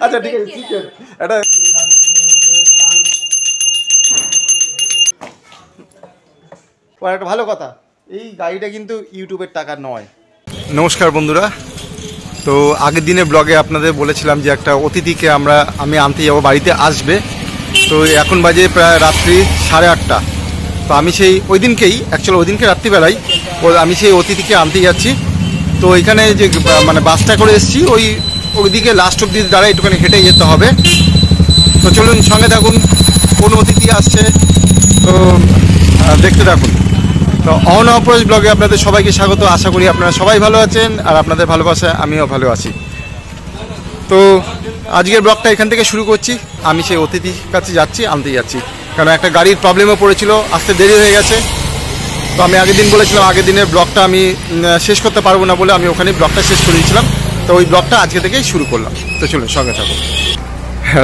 আচ্ছা ঠিক আছে, ঠিক আছে, এটা একটা ভালো কথা। এই গাড়িটা কিন্তু ইউটিউবের টাকা নয়। নমস্কার বন্ধুরা, তো আগের দিনের ব্লগে আপনাদের বলেছিলাম যে একটা অতিথিকে আমি আনতে যাবো, বাড়িতে আসবে। তো এখন বাজে প্রায় রাত্রি 8:30। তো আমি সেই ওই দিনকে রাত্রিবেলায় আমি সেই অতিথিকে আনতে যাচ্ছি। তো এখানে যে মানে বাসটা করে এসেছি, ওইদিকে লাস্ট অব্দি দাঁড়ায় একটুখানি হেঁটে যেতে হবে। তো চলুন সঙ্গে থাকুন, কোন অতিথি আসছে তো দেখতে থাকুন। তো অন অপ্রোচ ব্লগে আপনাদের সবাইকে স্বাগত। আশা করি আপনারা সবাই ভালো আছেন, আর আপনাদের ভালোবাসায় আমিও ভালো আছি। তো আজকের ব্লগটা এখান থেকে শুরু করছি। আমি সেই অতিথির কাছে আনতে যাচ্ছি, কারণ একটা গাড়ির প্রবলেমও পড়েছিল, আসতে দেরি হয়ে গেছে। তো আমি আগের দিন বলেছিলাম আগের দিনের ব্লগটা আমি শেষ করতে পারবো না বলে আমি ওখানেই ব্লগটা শেষ করে দিয়েছিলাম। তো ওই ব্লগটা আজকে থেকেই শুরু করলাম। তো চলুন সঙ্গে থাকুন।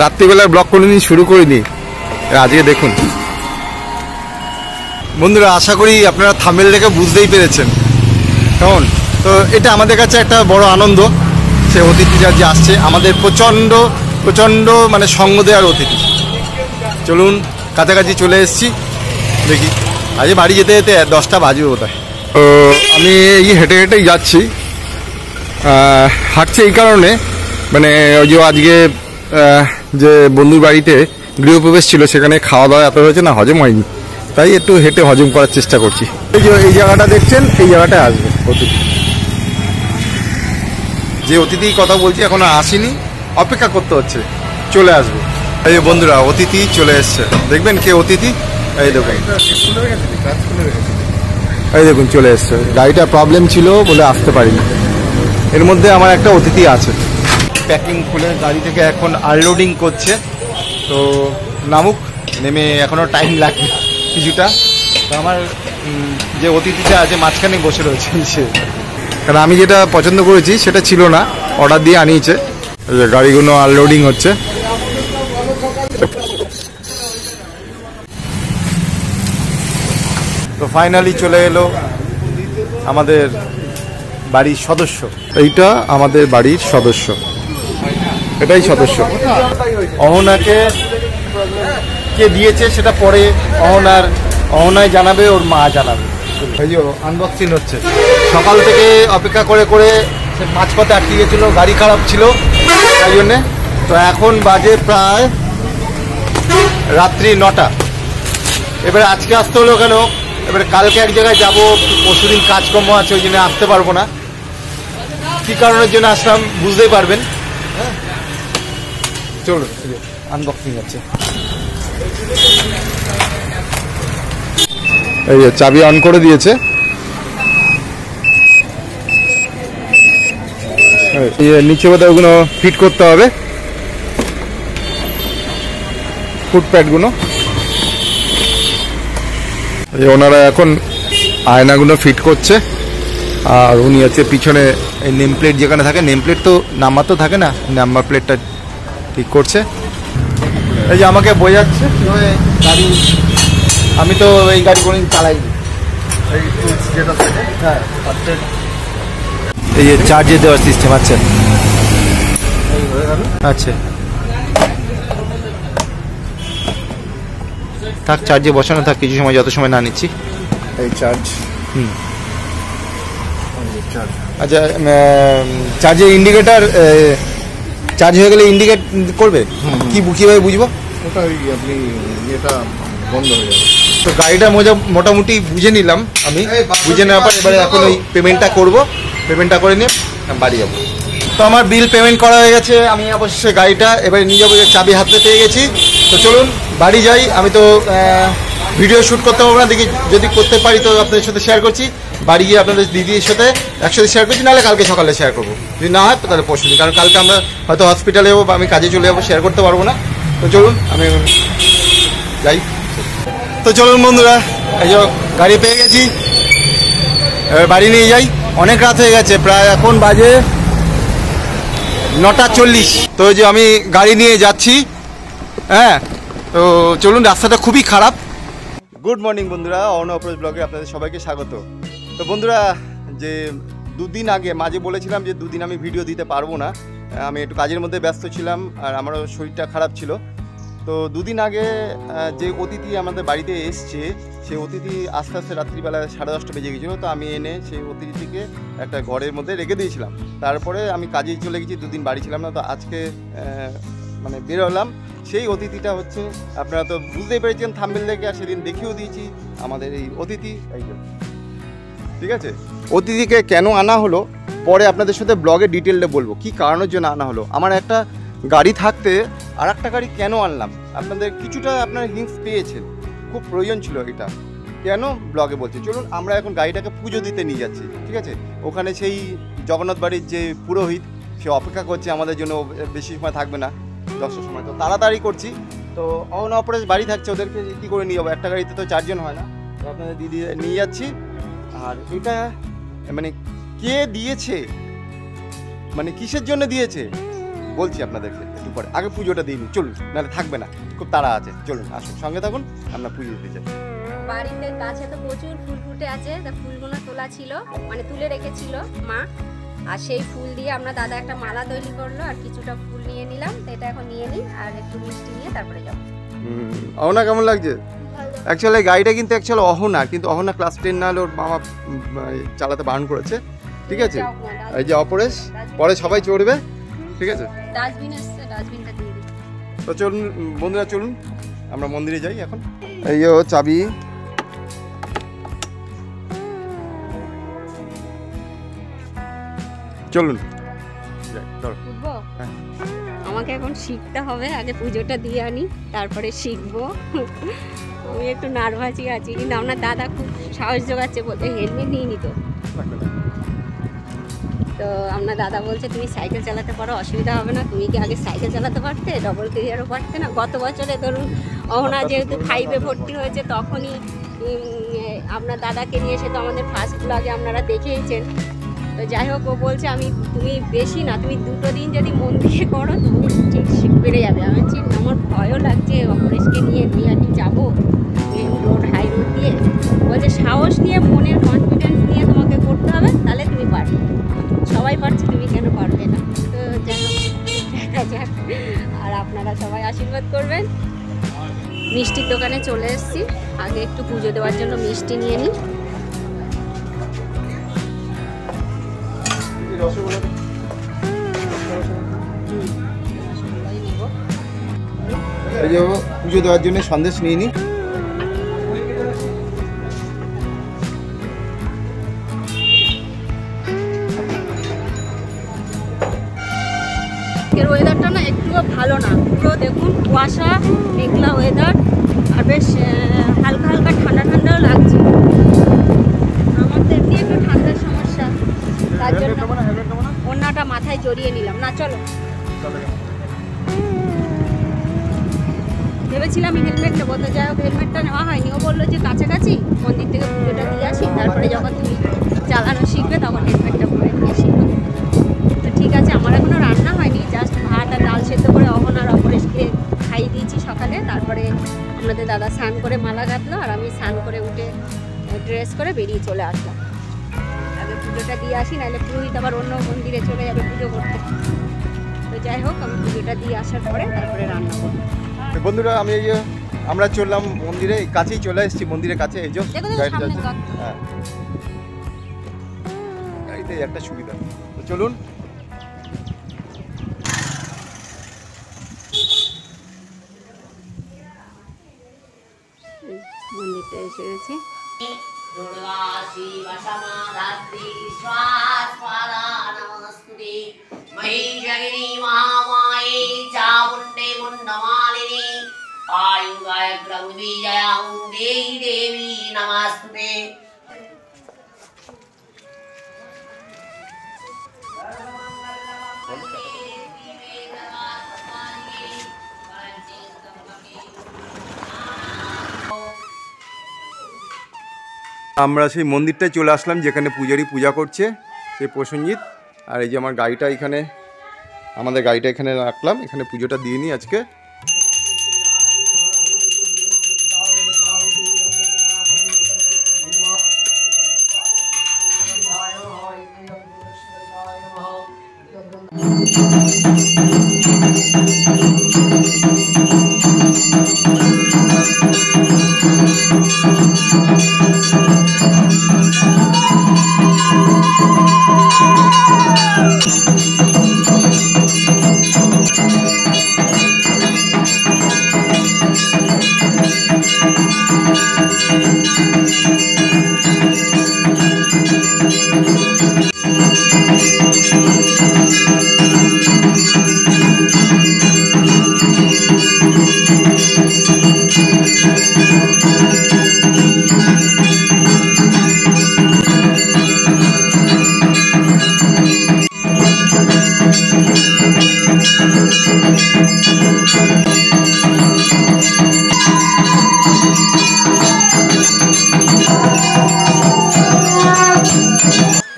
রাত্রিবেলার ব্লগ কোনোদিন শুরু করিনি, আজকে দেখুন। বন্ধুরা, আশা করি আপনারা থাম্বনেল দেখে বুঝতেই পেরেছেন কেমন। তো এটা আমাদের কাছে একটা বড় আনন্দ, সে অতিথি যে আসছে আমাদের প্রচণ্ড প্রচণ্ড মানে সঙ্গ দেওয়ার অতিথি। চলুন, কাছাকাছি চলে এসেছি, দেখি। আজ বাড়ি যেতে যেতে 10টা বাজবে বোধ হয়। তো আমি এই হেঁটে হেঁটেই যাচ্ছি। হাঁটছি এই কারণে, মানে ওই যে আজকে যে বন্ধুর বাড়িতে গৃহপ্রবেশ ছিল, সেখানে খাওয়া দাওয়া এত হয়েছে না, হজম হয়নি, তাই একটু হেঁটে হজম করার চেষ্টা করছি। এই জায়গাটা দেখছেন, এই জায়গাটায় আসবে অতিথি। যে অতিথির কথা বলছি এখনো আসেনি, অপেক্ষা করতে হচ্ছে, চলে আসবে। এই যে বন্ধুরা, অতিথি চলে এসছে, দেখবেন কে অতিথি। এই দেখুন, এই দেখুন চলে এসছে। গাড়িটা প্রবলেম ছিল বলে আসতে পারিনি। এর মধ্যে আমার একটা অতিথি আছে। প্যাকিং খুলে গাড়ি থেকে এখন আনলোডিং করছে। তো নামুক, নেমে এখনও টাইম লাগবে কিছুটা। তো আমার যে অতিথিটা আছে মাঝখানে বসে রয়েছে সে, কারণ আমি যেটা পছন্দ করেছি সেটা ছিল না, অর্ডার দিয়ে আনিয়েছে। গাড়িগুলো আনলোডিং হচ্ছে। তো ফাইনালি চলে এলো আমাদের বাড়ির সদস্য। এইটা আমাদের বাড়ির সদস্য, এটাই সদস্য। অহনাকে কে দিয়েছে সেটা পরে অহনায় জানাবে, ওর মা জানাবে। এই যে আনবক্সিং হচ্ছে। সকাল থেকে অপেক্ষা করে করে সে মাঝপথে আটকে গিয়েছিল, গাড়ি খারাপ ছিল তাই জন্যে। তো এখন বাজে প্রায় রাত্রি 9টা। এবারে আজকে আসতে হলো কেন, এবারে কালকে এক জায়গায় যাবো, পরশুদিন কাজকর্ম আছে, ওই জন্য আসতে পারবো না। কী কারণের জন্য আসলাম বুঝতেই পারবেন। হ্যাঁ চলুন, আনবক্সিং আছে। এই যে চাবি অন করে দিয়েছে। নিচে বোধহয় ওগুলো ফিট করতে হবে, ফুটপ্যাডগুলো। ওনারা এখন আয়নাগুলো ফিট করছে, আর উনি হচ্ছে পিছনে এই নেম প্লেট যেখানে থাকে, নেম প্লেট তো নাম্বার তো থাকে না, নাম্বার প্লেটটা ঠিক করছে। এই যে আমাকে বোঝাচ্ছে গাড়ি, আমি তো এই গাড়ি কোনোদিন চালাইনি। এই যেটা থাকে, হ্যাঁ, এই যে চার্জে দেওয়ার সিস্টেম আছে। আচ্ছা, থাক, চার্জে বসানো থাক কিছু সময়, যত সময় না নিচ্ছি। এই চার্জ, আচ্ছা, চার্জে ইন্ডিকেটার চার্জ হয়ে গেলে ইন্ডিকেট করবে, কীভাবে বুঝবো? ওটা আপনি এটা বন্ধ হয়ে যাবে। তো গাড়িটা মোটামুটি বুঝে নিলাম আমি, বুঝে নেওয়ার পর এবারে এখন ওই পেমেন্টটা করবো, পেমেন্টটা করে নিয়ে বাড়ি যাবো। তো আমার বিল পেমেন্ট করা হয়ে গেছে, আমি অবশ্যই গাড়িটা এবারে নিয়ে যাবো, চাবি হাতে পেয়ে গেছি। তো চলুন বাড়ি যাই। আমি তো ভিডিও শ্যুট করতে পারবো না, দেখি যদি করতে পারি তো আপনাদের সাথে শেয়ার করছি। বাড়ি গিয়ে আপনাদের দিদির সাথে একসাথে শেয়ার করছি, নাহলে কালকে সকালে শেয়ার করবো, যদি না হয় তাহলে পরশুদিন, কারণ কালকে আমরা হয়তো হসপিটালে যাবো বা আমি কাজে চলে যাবো, শেয়ার করতে পারবো না। তো চলুন আমি যাই। তো চলুন বন্ধুরা, এই যে গাড়ি পেয়ে গেছি, এবার বাড়ি নিয়ে যাই। অনেক রাত হয়ে গেছে, প্রায় এখন বাজে 9:40। তো এই যে আমি গাড়ি নিয়ে যাচ্ছি। হ্যাঁ, তো চলুন, রাস্তাটা খুবই খারাপ। গুড মর্নিং বন্ধুরা, অন অপ্রোচ ব্লগে আপনাদের সবাইকে স্বাগত। তো বন্ধুরা, যে দুদিন আগে মাঝে বলেছিলাম যে দুদিন আমি ভিডিও দিতে পারবো না, আমি একটু কাজের মধ্যে ব্যস্ত ছিলাম আর আমারও শরীরটা খারাপ ছিল। তো দুদিন আগে যে অতিথি আমাদের বাড়িতে এসছে, সেই অতিথি আস্তে আস্তে রাত্রিবেলা 10:30 বেজে গেছিলো। তো আমি এনে সেই অতিথিকে একটা ঘরের মধ্যে রেখে দিয়েছিলাম। তারপরে আমি কাজেই চলে গেছি, দুদিন বাড়ি ছিলাম না। তো আজকে মানে বেরোলাম। সেই অতিথিটা হচ্ছে, আপনারা তো বুঝতেই পেরেছেন থাম্বনেল দেখে, আর সেদিন দেখিয়েও দিয়েছি আমাদের এই অতিথি। ঠিক আছে, অতিথিকে কেন আনা হলো পরে আপনাদের সাথে ব্লগে ডিটেলটা বলবো, কি কারণের জন্য আনা হলো। আমার একটা গাড়ি থাকতে আর একটা গাড়ি কেন আনলাম, আপনাদের কিছুটা আপনারা হিন্টস পেয়েছেন, খুব প্রয়োজন ছিল এটা, কেন ব্লগে বলছি। চলুন আমরা এখন গাড়িটাকে পুজো দিতে নিয়ে যাচ্ছি। ঠিক আছে, ওখানে সেই জগন্নাথ বাড়ির যে পুরোহিত, সে অপেক্ষা করছে আমাদের জন্য, বেশি সময় থাকবে না, 10টার সময়। তো তাড়াতাড়ি করছি। তো অপরেশ বাড়ি থাকছে, ওদেরকে কী করে নিয়ে যাবো, একটা গাড়িতে তো 4 জন হয় না। তো আপনাদের দিদি নিয়ে যাচ্ছি। আর এটা মানে কে দিয়েছে, মানে কিসের জন্য দিয়েছে বলছি আপনাদেরকে একটু পরে, আগে পুজোটা দিইনি। চলুন, নাহলে থাকবে না, খুব তাড়া আছে। চলুন আসুন, সঙ্গে থাকুন, আমরা পুজো দিতে যাই। বাড়িতে গাছে তো প্রচুর ফুল ফুটে আছে, তা ফুলগুলো তোলা ছিল, মানে তুলে রেখেছিল মা। আর সেই ফুল দিয়ে আমরা দাদা একটা মালা তৈরি করলো, আর কিছুটা ফুল নিয়ে নিলাম। তো এটা এখন নিয়ে নিই, আর একটু মিষ্টি নিয়ে তারপরে যাবো। অহনা কেমন লাগছে? অ্যাকচুয়ালি গাড়িটা কিন্তু অহনা, কিন্তু অহনা ক্লাস 10 না হলে ওর মামা চালাতে বারণ করেছে। ঠিক আছে, এই যে অপরেশ, পরে সবাই চড়বে। ঠিক আছে, ডাস্টবিন এসছে, ডাস্টবিনটা দিয়ে দিই। তো চলুন বন্ধুরা, চলুন আমরা মন্দিরে যাই এখন। এই যে চাবি, চলুন উঠবো। আমাকে এখন শিখতে হবে, আগে পুজোটা দিয়ে আনি, তারপরে শিখবো। আমি একটু নার্ভাসই আছি, কিন্তু আপনার দাদা খুব সাহস জোগাচ্ছে, বলতে হেলমেট নিয়ে নিত। তো আপনার দাদা বলছে তুমি সাইকেল চালাতে পারো, অসুবিধা হবে না। তুমি কি আগে সাইকেল চালাতে পারতে, ডবল ক্যারিয়ারও পারতে না? গত বছরে ধরুন অহনা যেহেতু 5-এ ভর্তি হয়েছে, তখনই আপনার দাদাকে নিয়ে এসে, তো আমাদের ফার্স্ট ব্লগে আপনারা দেখেইছেন। তো যাই হোক, ও বলছে তুমি বেশি না, তুমি 2 দিন যদি মন দিয়ে করো, তুমি ঠিক পেরে যাবে। আমি বলছি আমার ভয়ও লাগছে, অপরেশকে নিয়ে আমি যাবো রোড, হাই রোড দিয়ে। বলছে সাহস নিয়ে, মনের কনফিডেন্স নিয়ে তোমাকে করতে হবে, তাহলে তুমি পারবে। সবাই পারছে, তুমি কেন পারবে না? তো যাই হোক, দেখা যাক। আর আপনারা সবাই আশীর্বাদ করবেন। মিষ্টির দোকানে চলে এসেছি, আগে একটু পুজো দেওয়ার জন্য মিষ্টি নিয়ে নিই। এই যে পুজো দেওয়ার জন্য সন্দেশ নিয়ে নিই। ওয়েদারটা না একটুও ভালো না, পুরো দেখুন কুয়াশা, মেঘলা ওয়েদার, আর বেশ হালকা হালকা ঠান্ডা ঠান্ডাও লাগছে। আমার তো এমনি একটু ঠান্ডার সমস্যা, তার জন্য ওড়নাটা মাথায় জড়িয়ে নিলাম। না চলো, ভেবেছিলাম হেলমেট নেবো, তো যাই হোক হেলমেটটা নেওয়া হয়নি। ও বললো যে কাছাকাছি মন্দির থেকে পুজোটা দিয়ে আসি, তারপরে যখন তুমি চালানো শিখবে তখন হেলমেটটা পরে নিয়ে শিখবে। তো ঠিক আছে, আমার এখনও রান্না হয়নি, জাস্ট ভাত আর ডাল সেদ্ধ করে অহনার অপরেশকে খাইয়ে দিয়েছি সকালে। তারপরে আপনাদের দাদা স্নান করে মালা গাঁথলো, আর আমি স্নান করে উঠে ড্রেস করে বেরিয়ে চলে আসলাম। আগে পুজোটা দিয়ে আসি, নাহলে পুরোহিত আবার অন্য মন্দিরে চলে যাবে পুজো করতে। তো যাই হোক, আমি পুজোটা দিয়ে আসার পরে তারপরে রান্না করবো। বন্ধুরা, আমরা চললাম মন্দিরে, কাছেই চলে এসেছি, মন্দিরের কাছে। এই যে গাড়িটা যাচ্ছে, হ্যাঁ, গাড়িতে একটা সুবিধা। তো চলুন, মন্দিরটা এসে গেছি। देवी नमस्ते। আমরা সেই মন্দিরটায় চলে আসলাম যেখানে পূজারি পূজা করছে, সেই প্রসঞ্জিৎ। আর এই যে আমার গাড়িটা এখানে, আমাদের গাড়িটা এখানে রাখলাম, এখানে পুজোটা দিয়ে নিই আজকে।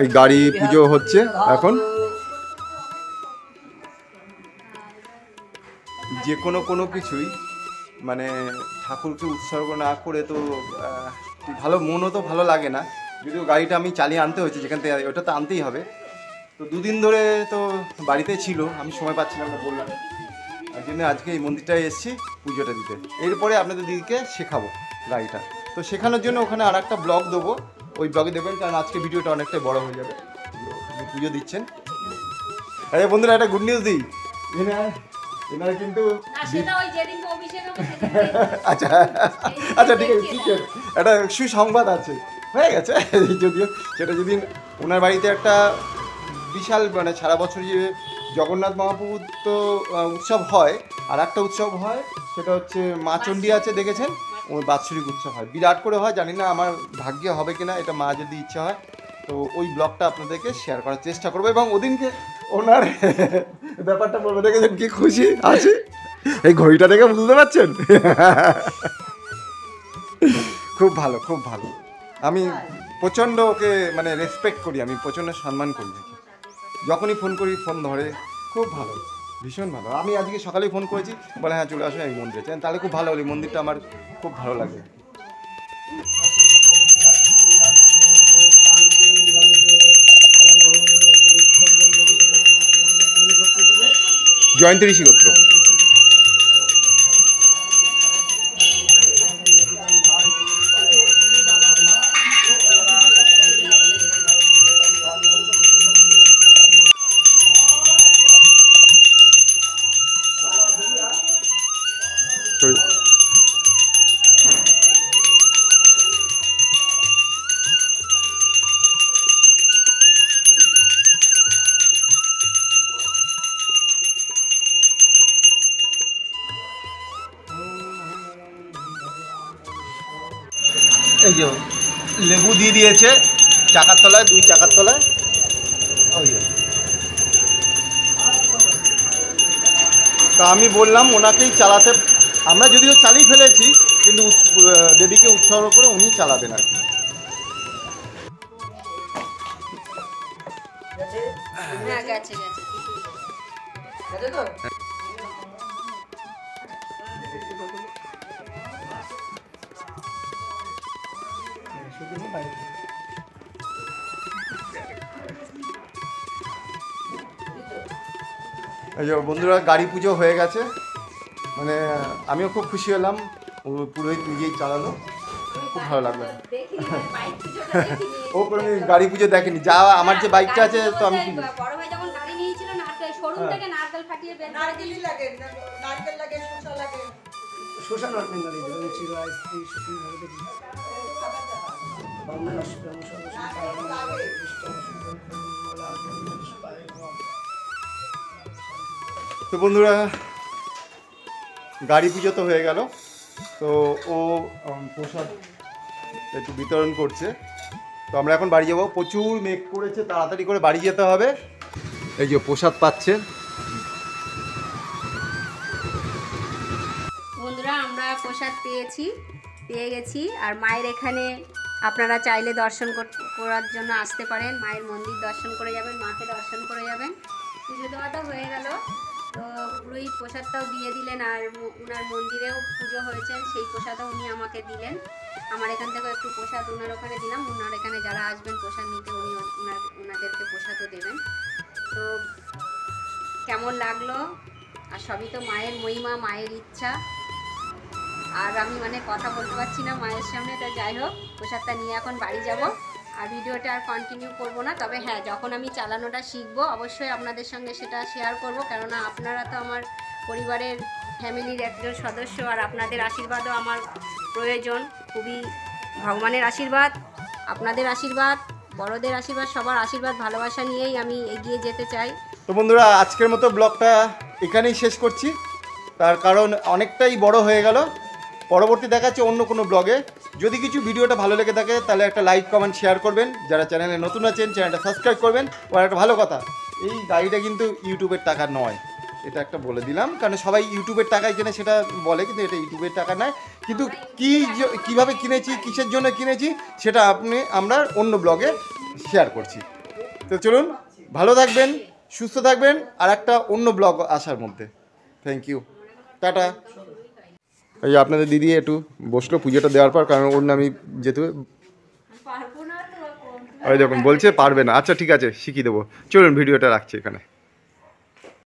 এই গাড়ি পুজো হচ্ছে এখন। যে কোনো কিছুই মানে ঠাকুরকে উৎসর্গ না করে তো ভালো, মনও তো ভালো লাগে না। যদিও গাড়িটা আমি চালিয়ে আনতে হয়েছে যেখান থেকে, ওটা তো আনতেই হবে। তো দুদিন ধরে তো বাড়িতে ছিল, আমি সময় পাচ্ছিলাম না বললাম, তার জন্য আজকে এই মন্দিরটায় এসেছি পুজোটা দিতে। এরপরে আপনাদের দিদিকে শেখাবো গাড়িটা। তো শেখানোর জন্য ওখানে আর একটা ব্লগ দেবো, ওই ব্লগে দেবেন, কারণ আজকে ভিডিওটা অনেকটাই বড় হয়ে যাবে। পুজো দিচ্ছেন। আরে বন্ধুরা, একটা গুড নিউজ দিই, এনারা কিন্তু আচ্ছা আচ্ছা ঠিক আছে, ঠিক আছে, একটা সুসংবাদ আছে, হয়ে গেছে যদিও। সেটা যদি ওনার বাড়িতে একটা বিশাল মানে সারা বছর যে জগন্নাথ মহাপ্রভুর তো উৎসব হয়, আর একটা উৎসব হয়, সেটা হচ্ছে মা চণ্ডী আছে, দেখেছেন, ওই বাৎসরিক উৎসব হয়, বিরাট করে হয়। জানি না আমার ভাগ্যে হবে কিনা, এটা মা যদি ইচ্ছা হয় তো ওই ব্লগটা আপনাদেরকে শেয়ার করার চেষ্টা করবো, এবং ওদিনকে ওনার ব্যাপারটা বলবো। দেখেছেন কি খুশি আছে, এই ঘড়িটা দেখে বুঝতে পারছেন? খুব ভালো, খুব ভালো। আমি প্রচণ্ড ওকে মানে রেসপেক্ট করি, আমি প্রচণ্ড সম্মান করি। যখনই ফোন করি ফোন ধরে, খুব ভালো, ভীষণ ভালো। আমি আজকে সকালেই ফোন করেছি, বলে হ্যাঁ চলে আসো এই মন্দিরে, তাহলে খুব ভালো হলো। এই মন্দিরটা আমার খুব ভালো লাগে। জয়ন্তী ঋষি গোত্র। এই যে লেবু দিয়ে দিয়েছে চাকার তলায়, 2 চাকার তলায়। ওই তা আমি বললাম ওনাকেই চালাতে, আমরা যদিও চালিয়ে ফেলেছি, কিন্তু দেবীকে উৎসর্গ করে উনি চালাবেন আর কি। হ্যাঁ গেছে গেছে। এই যে বন্ধুরা, গাড়ি পুজো হয়ে গেছে, মানে আমিও খুব খুশি হলাম, ও পুরোহিত নিজেই চালালো, খুব ভালো লাগলো। ও কোনো গাড়ি পুজো দেখেনি, যা আমার যে বাইকটা আছে তো আমি বড় ভাই যখন গাড়ি নিয়েছিল নারকেল শোরুম থেকে নারকেল ফাটিয়ে বের করে দিলি লাগে, নারকেল লাগে, শসা লাগে, শসা নারকেল গাড়ি যেমন ছিল আইসক্রিম শুটিং ভাবে দেখি বাংলা তো বন্ধুরা, গাড়ি পুজো তো হয়ে গেল, তো ও প্রসাদ একটু বিতরণ করছে। তো আমরা এখন বাড়ি যাবো, প্রচুর মেঘ করেছে, তাড়াতাড়ি করে বাড়ি যেতে হবে। এই যে প্রসাদ পাচ্ছে বন্ধুরা, আমরা প্রসাদ পেয়ে গেছি। আর মায়ের এখানে আপনারা চাইলে দর্শন করার জন্য আসতে পারেন, মায়ের মন্দির দর্শন করে যাবেন, মাকে দর্শন করে যাবেন। পুজো দেওয়াটা হয়ে গেল, তো পুরোহিত প্রসাদটাও দিয়ে দিলেন, আর ওনার মন্দিরেও পুজো হয়েছে, সেই প্রসাদও উনি আমাকে দিলেন। আমার এখান থেকেও একটু প্রসাদ ওনার ওখানে দিলাম, ওনার এখানে যারা আসবেন প্রসাদ নিতে উনি ওনাদেরকে প্রসাদও দেবেন। তো কেমন লাগলো, আর সবই তো মায়ের মহিমা, মায়ের ইচ্ছা। আর আমি মানে কথা বলতে পারছি না মায়ের সামনে, তো যাই হোক প্রসাদটা নিয়ে এখন বাড়ি যাব। আর ভিডিওটা আর কন্টিনিউ করব না, তবে হ্যাঁ যখন আমি চালানোটা শিখবো অবশ্যই আপনাদের সঙ্গে সেটা শেয়ার করব, কেননা আপনারা তো আমার পরিবারের ফ্যামিলির একজন সদস্য, আর আপনাদের আশীর্বাদও আমার প্রয়োজন খুবই। ভগবানের আশীর্বাদ, আপনাদের আশীর্বাদ, বড়দের আশীর্বাদ, সবার আশীর্বাদ ভালোবাসা নিয়েই আমি এগিয়ে যেতে চাই। তো বন্ধুরা আজকের মতো ব্লগটা এখানেই শেষ করছি, তার কারণ অনেকটাই বড় হয়ে গেল। পরবর্তী দেখাচ্ছে অন্য কোনো ব্লগে। যদি কিছু ভিডিওটা ভালো লেগে থাকে তাহলে একটা লাইক কমেন্ট শেয়ার করবেন, যারা চ্যানেলে নতুন আছেন চ্যানেলটা সাবস্ক্রাইব করবেন। আর একটা ভালো কথা, এই গাড়িটা কিন্তু ইউটিউবের টাকা নয়, এটা একটা বলে দিলাম, কারণ সবাই ইউটিউবের টাকায় কিনে সেটা বলে, কিন্তু এটা ইউটিউবের টাকা নয়। কিন্তু কীভাবে কিনেছি, কিসের জন্য কিনেছি, সেটা আমরা অন্য ব্লগে শেয়ার করছি। তো চলুন, ভালো থাকবেন, সুস্থ থাকবেন, আর একটা অন্য ব্লগ আসার মধ্যে। Thank you, tata. এই যে আপনাদের দিদি একটু বসলো পুজোটা দেওয়ার পর, কারণ ওর নামই যেতে ওই দেখুন বলছে পারবে না। আচ্ছা ঠিক আছে, শিখিয়ে দেবো। চলুন ভিডিওটা রাখছি এখানে।